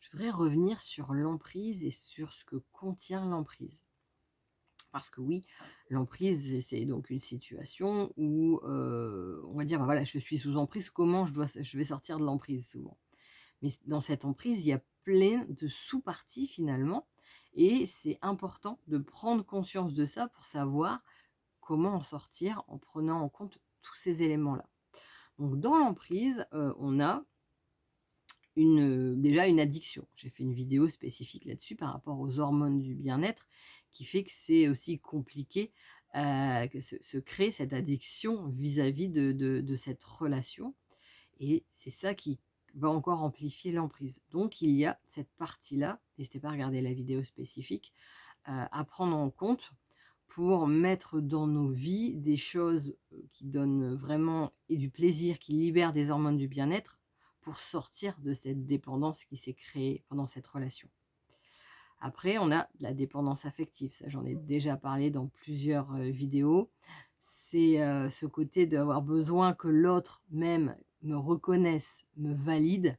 je voudrais revenir sur l'emprise et sur ce que contient l'emprise. Parce que oui, l'emprise, c'est donc une situation où, on va dire: «Bah, voilà, je suis sous emprise, comment je vais sortir de l'emprise?» souvent. Mais dans cette emprise, il y a plein de sous-parties finalement et c'est important de prendre conscience de ça pour savoir comment en sortir en prenant en compte tous ces éléments-là. Donc dans l'emprise, on a déjà une addiction. J'ai fait une vidéo spécifique là-dessus par rapport aux hormones du bien-être, qui fait que c'est aussi compliqué, que se crée cette addiction vis-à-vis de cette relation et c'est ça qui va encore amplifier l'emprise. Donc il y a cette partie-là, n'hésitez pas à regarder la vidéo spécifique, à prendre en compte pour mettre dans nos vies des choses, qui donnent vraiment et du plaisir, qui libèrent des hormones du bien-être, pour sortir de cette dépendance qui s'est créée pendant cette relation. Après, on a la dépendance affective, ça j'en ai déjà parlé dans plusieurs, vidéos. C'est, ce côté d'avoir besoin que l'autre même me reconnaisse, me valide,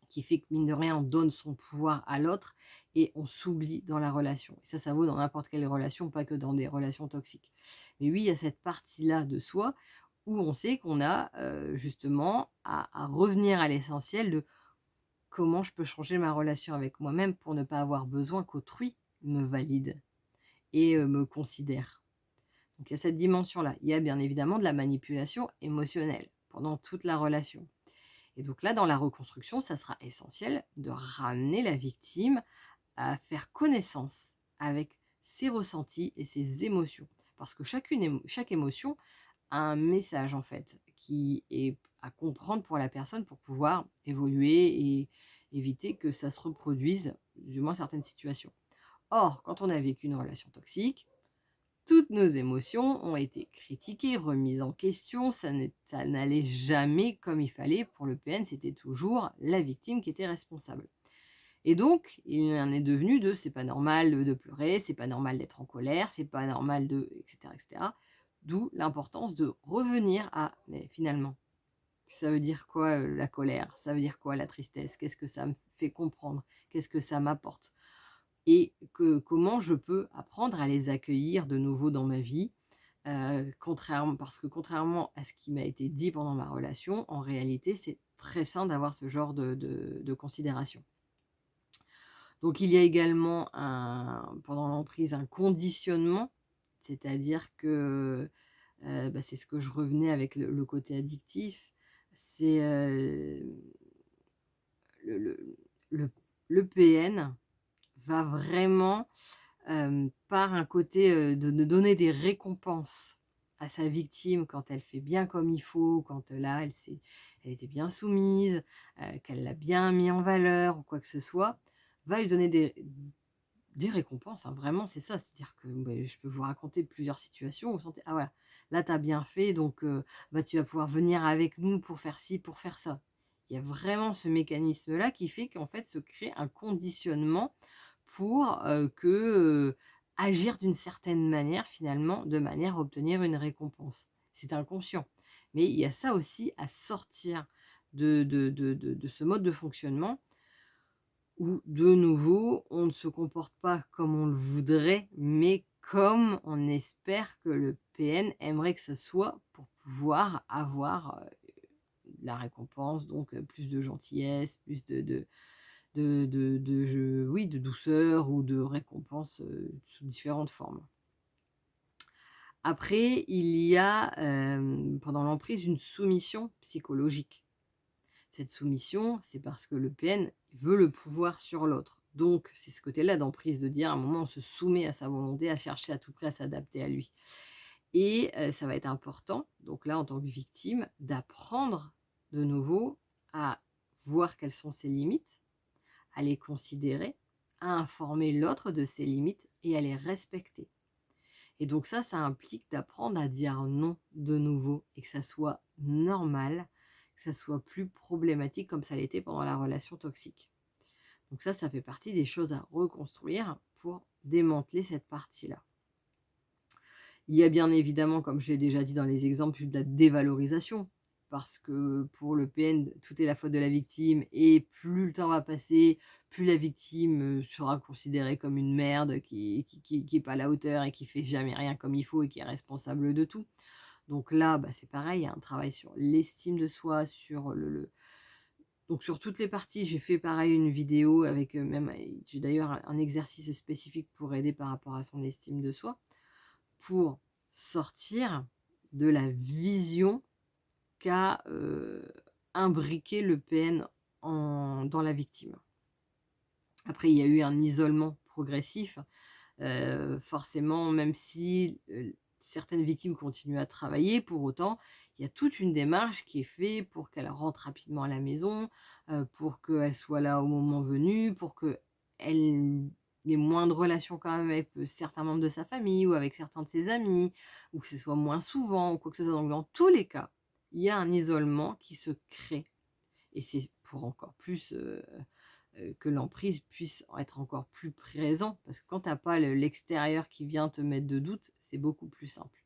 qui fait que mine de rien, on donne son pouvoir à l'autre et on s'oublie dans la relation. Et ça vaut dans n'importe quelle relation, pas que dans des relations toxiques. Mais oui, il y a cette partie-là de soi où on sait qu'on a, justement à revenir à l'essentiel de comment je peux changer ma relation avec moi-même pour ne pas avoir besoin qu'autrui me valide et me considère. Donc il y a cette dimension-là. Il y a bien évidemment de la manipulation émotionnelle pendant toute la relation. Et donc là, dans la reconstruction, ça sera essentiel de ramener la victime à faire connaissance avec ses ressentis et ses émotions. Parce que chaque émotion a un message en fait qui est à comprendre pour la personne pour pouvoir évoluer et éviter que ça se reproduise, du moins certaines situations. Or, quand on a vécu une relation toxique, toutes nos émotions ont été critiquées, remises en question, ça n'allait jamais comme il fallait. Pour le PN, c'était toujours la victime qui était responsable. Et donc, il en est devenu de: «C'est pas normal, de pleurer, c'est pas normal d'être en colère, c'est pas normal de» et cetera et cetera. D'où l'importance de revenir à: «Mais finalement, ça veut dire quoi, la colère? Ça veut dire quoi la tristesse? Qu'est-ce que ça me fait comprendre? Qu'est-ce que ça m'apporte?» et que comment je peux apprendre à les accueillir de nouveau dans ma vie, contrairement parce que contrairement à ce qui m'a été dit pendant ma relation, en réalité, c'est très sain d'avoir ce genre de considération. Donc il y a également pendant l'emprise, un conditionnement, c'est-à-dire que, bah, c'est ce que je revenais avec le côté addictif, c'est, le le le le PN va vraiment, par un côté, de donner des récompenses à sa victime quand elle fait bien comme il faut, quand, là, elle était bien soumise, qu'elle l'a bien mis en valeur ou quoi que ce soit, va lui donner des récompenses, hein, vraiment, c'est ça. C'est-à-dire que, beh, je peux vous raconter plusieurs situations où vous sentez: «Ah voilà, là, tu as bien fait donc bah, tu vas pouvoir venir avec nous pour faire ci, pour faire ça». Il y a vraiment ce mécanisme-là qui fait qu'en fait se crée un conditionnement pour, agir d'une certaine manière finalement, de manière à obtenir une récompense. C'est inconscient. Mais il y a ça aussi à sortir de ce mode de fonctionnement où de nouveau, on ne se comporte pas comme on le voudrait, mais comme on espère que le PN aimerait que ce soit pour pouvoir avoir, la récompense, donc plus de gentillesse, plus de douceur ou de récompense, sous différentes formes. Après, il y a, pendant l'emprise, une soumission psychologique. Cette soumission, c'est parce que le PN veut le pouvoir sur l'autre. Donc c'est ce côté-là d'emprise, de dire à un moment on se soumet à sa volonté, à chercher à tout prix à s'adapter à lui et ça va être important, donc là en tant que victime, d'apprendre de nouveau à voir quelles sont ses limites, à les considérer, à informer l'autre de ses limites et à les respecter. Et donc ça implique d'apprendre à dire non de nouveau et que ça soit normal, que ça soit plus problématique comme ça l'était pendant la relation toxique. Donc ça fait partie des choses à reconstruire pour démanteler cette partie-là. Il y a bien évidemment, comme je l'ai déjà dit dans les exemples, de la dévalorisation parce que pour le PN, tout est la faute de la victime et plus le temps va passer, plus la victime, sera considérée comme une merde qui est pas à la hauteur et qui fait jamais rien comme il faut et qui est responsable de tout. Donc là, bah, c'est pareil, il y a un travail sur l'estime de soi, sur le donc sur toutes les parties, j'ai fait pareil une vidéo avec, j'ai d'ailleurs un exercice spécifique pour aider par rapport à son estime de soi, pour sortir de la vision qu'a, imbriqué le PN dans la victime. Après, il y a eu un isolement progressif, forcément, même si, certaines victimes continuent à travailler, pour autant, il y a toute une démarche qui est faite pour qu'elle rentre rapidement à la maison, pour qu'elle soit là au moment venu, pour qu'elle ait moins de relations quand même avec, certains membres de sa famille ou avec certains de ses amis, ou que ce soit moins souvent ou quoi que ce soit. Donc dans tous les cas, il y a un isolement qui se crée et c'est pour encore plus, que l'emprise puisse être encore plus présent, parce que quand tu as pas l'extérieur qui vient te mettre de doute, c'est beaucoup plus simple.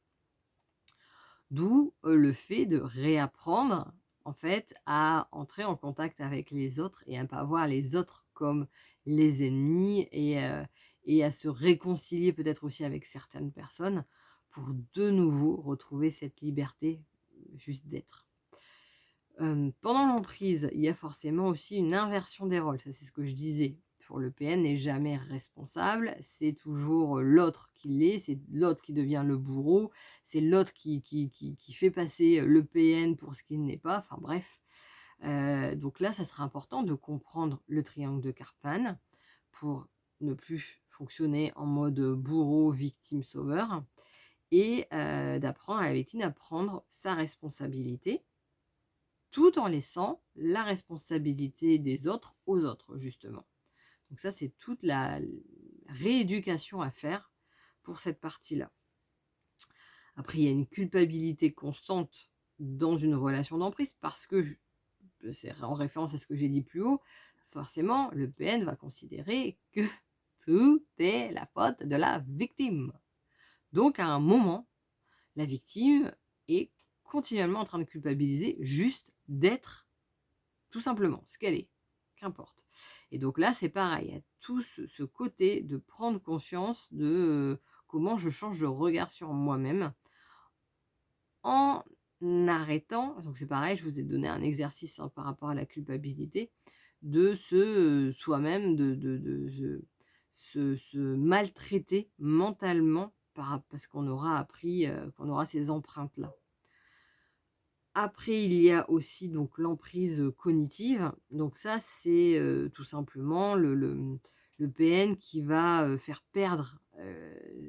D'où, le fait de réapprendre, en fait, à entrer en contact avec les autres et à ne pas voir les autres comme les ennemis et à se réconcilier peut-être aussi avec certaines personnes pour de nouveau retrouver cette liberté, juste d'être. Pendant l'emprise, il y a forcément aussi une inversion des rôles. Ça, c'est ce que je disais. Pour le PN n'est jamais responsable, c'est toujours, l'autre qui l'est, c'est l'autre qui devient le bourreau, c'est l'autre qui fait passer, le PN pour ce qu'il n'est pas, enfin bref. Donc là, ça sera important de comprendre le triangle de Karpman pour ne plus fonctionner en mode, bourreau, victime, sauveur et d'apprendre à la victime à prendre sa responsabilité tout en laissant la responsabilité des autres aux autres, justement. Donc ça, c'est toute la rééducation à faire pour cette partie-là. Après, il y a une culpabilité constante dans une relation d'emprise parce que, c'est en référence à ce que j'ai dit plus haut, forcément, le PN va considérer que tout est la faute de la victime. Donc, à un moment, la victime est continuellement en train de culpabiliser juste d'être tout simplement, ce qu'elle est, qu'importe. Et donc là, c'est pareil, il y a tout ce côté de prendre conscience de, comment je change de regard sur moi-même en arrêtant donc c'est pareil, je vous ai donné un exercice, hein, par rapport à la culpabilité, de soi-même se maltraiter mentalement parce qu'on aura appris, qu'on aura ces empreintes-là. Après, il y a aussi donc l'emprise, cognitive. Donc ça, c'est, tout simplement le PN qui va, faire perdre,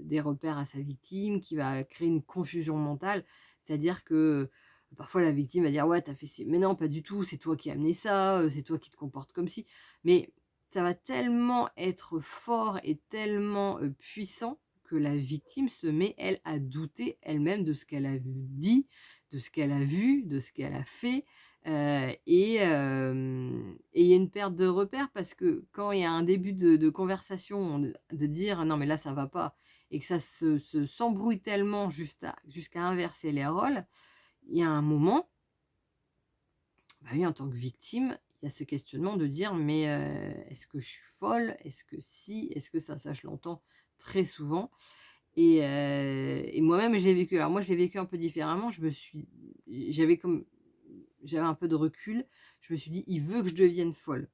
des repères à sa victime, qui va créer une confusion mentale. C'est-à-dire que, parfois la victime va dire: «Ouais, t'as fait ci», mais non, pas du tout, c'est toi qui as amené ça, c'est toi qui te comportes comme si. Mais ça va tellement être fort et tellement, puissant que la victime se met, elle, à douter elle-même de ce qu'elle a dit, de ce qu'elle a vu, de ce qu'elle a fait, et il y a une perte de repères parce que quand il y a un début de conversation, de dire: «Non mais là ça va pas» et que ça s'embrouille tellement jusqu'à inverser les rôles, il y a un moment, bah oui, en tant que victime, il y a ce questionnement de dire: «Mais, est-ce que je suis folle? Est-ce que si? Est-ce que ça?» Ça je l'entends très souvent et moi-même, je l'ai vécu. Alors moi, je l'ai vécu un peu différemment. J'avais comme j'avais un peu de recul. Je me suis dit: «Il veut que je devienne folle».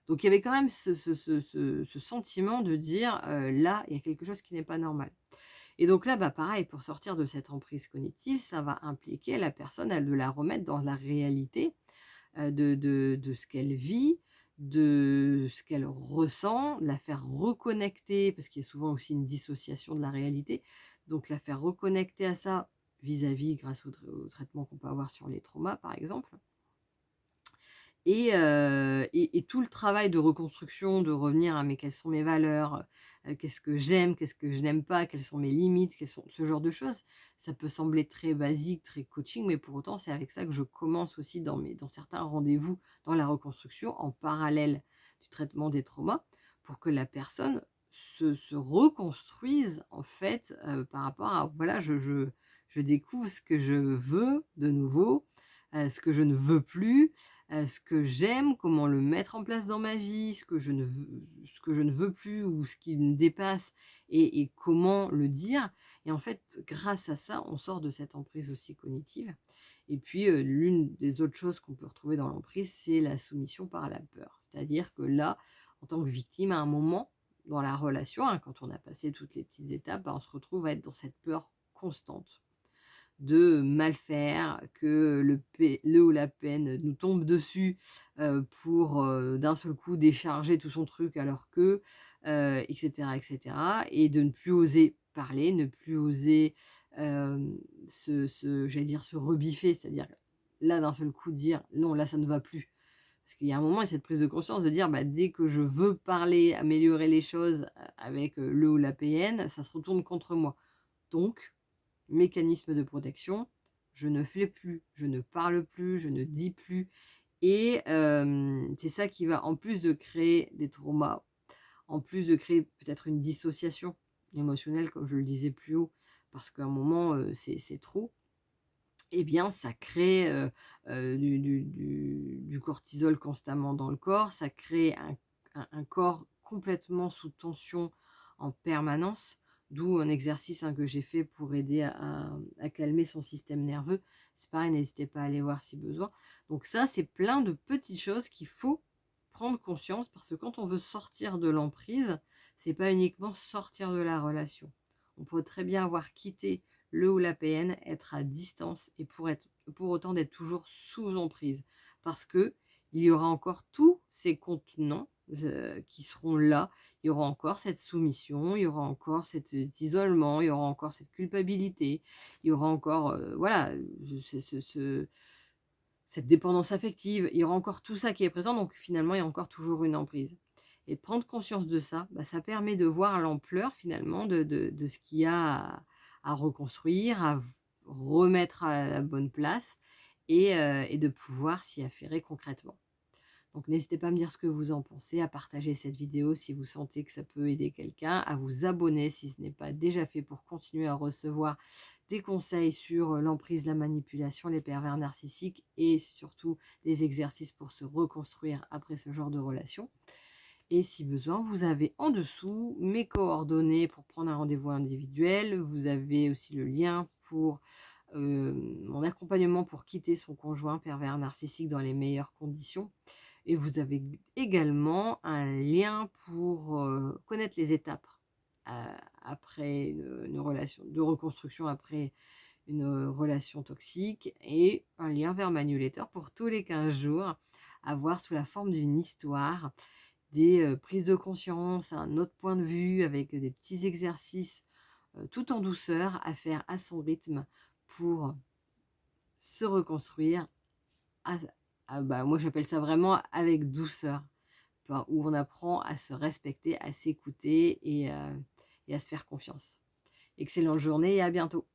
Donc il y avait quand même ce sentiment de dire, «Là, il y a quelque chose qui n'est pas normal» et donc là, bah, pareil, pour sortir de cette emprise cognitive, ça va impliquer la personne, de la remettre dans la réalité, de ce qu'elle vit, de ce qu'elle ressent, de la faire reconnecter, parce qu'il y a souvent aussi une dissociation de la réalité, donc la faire reconnecter à ça vis-à-vis grâce au traitement qu'on peut avoir sur les traumas, par exemple. Et tout le travail de reconstruction, de revenir à: «Mais quelles sont mes valeurs? Qu'est-ce que j'aime? Qu'est-ce que je n'aime pas? Quelles sont mes limites?» quelles sont ce genre de choses. Ça peut sembler très basique, très coaching, mais pour autant, c'est avec ça que je commence aussi dans certains rendez-vous dans la reconstruction, en parallèle du traitement des traumas, pour que la personne se reconstruise, en fait, par rapport à voilà, je découvre ce que je veux de nouveau, ce que je ne veux plus, ce que j'aime, comment le mettre en place dans ma vie, ce que je ne veux plus ou ce qui me dépasse et comment le dire et en fait, grâce à ça, on sort de cette emprise aussi cognitive et puis, l'une des autres choses qu'on peut retrouver dans l'emprise, c'est la soumission par la peur. C'est-à-dire que là, en tant que victime, à un moment dans la relation, hein, quand on a passé toutes les petites étapes, bah, on se retrouve à être dans cette peur constante de mal faire, que le ou la peine nous tombe dessus, pour, d'un seul coup décharger tout son truc alors que, et cetera et de ne plus oser parler, ne plus oser, j'allais dire se rebiffer, c'est-à-dire là, d'un seul coup dire: «Non, là, ça ne va plus». Parce qu'il y a un moment, il y a cette prise de conscience de dire: «Bah, dès que je veux parler, améliorer les choses, avec, le ou la PN, ça se retourne contre moi». Donc mécanisme de protection, je ne fais plus, je ne parle plus, je ne dis plus et c'est ça qui va en plus de créer des traumas, en plus de créer peut-être une dissociation émotionnelle comme je le disais plus haut, parce qu'à un moment, c'est trop et bien ça crée, du cortisol constamment dans le corps, ça crée un corps complètement sous tension en permanence, d'où un exercice, hein, que j'ai fait pour aider à calmer son système nerveux. C'est pareil, n'hésitez pas à aller voir si besoin. Donc ça, c'est plein de petites choses qu'il faut prendre conscience parce que quand on veut sortir de l'emprise, c'est pas uniquement sortir de la relation. On peut très bien avoir quitté le ou la PN, être à distance et pour autant d'être toujours sous emprise. Parce que il y aura encore tous ces contenants, qui seront là. Il y aura encore cette soumission, il y aura encore cet isolement, il y aura encore cette culpabilité, il y aura encore, voilà, cette dépendance affective, il y aura encore tout ça qui est présent, donc finalement, il y a encore toujours une emprise. Et prendre conscience de ça, bah, ça permet de voir l'ampleur finalement de ce qu'il y a à reconstruire, remettre à la bonne place et de pouvoir s'y affairer concrètement. Donc n'hésitez pas à me dire ce que vous en pensez, à partager cette vidéo si vous sentez que ça peut aider quelqu'un, à vous abonner si ce n'est pas déjà fait pour continuer à recevoir des conseils sur l'emprise, la manipulation, les pervers narcissiques et surtout des exercices pour se reconstruire après ce genre de relation. Et si besoin, vous avez en dessous mes coordonnées pour prendre un rendez-vous individuel. Vous avez aussi le lien pour mon accompagnement pour quitter son conjoint pervers narcissique dans les meilleures conditions. Et vous avez également un lien pour, connaître les étapes, heu, après une relation de reconstruction après une, relation toxique et un lien vers ma newsletter pour tous les 15 jours, à voir sous la forme d'une histoire, des, prises de conscience, un autre point de vue avec des petits exercices, tout en douceur à faire à son rythme pour se reconstruire ah bah, moi j'appelle ça vraiment avec douceur, enfin, où on apprend à se respecter, à s'écouter et à se faire confiance. Excellente journée et à bientôt.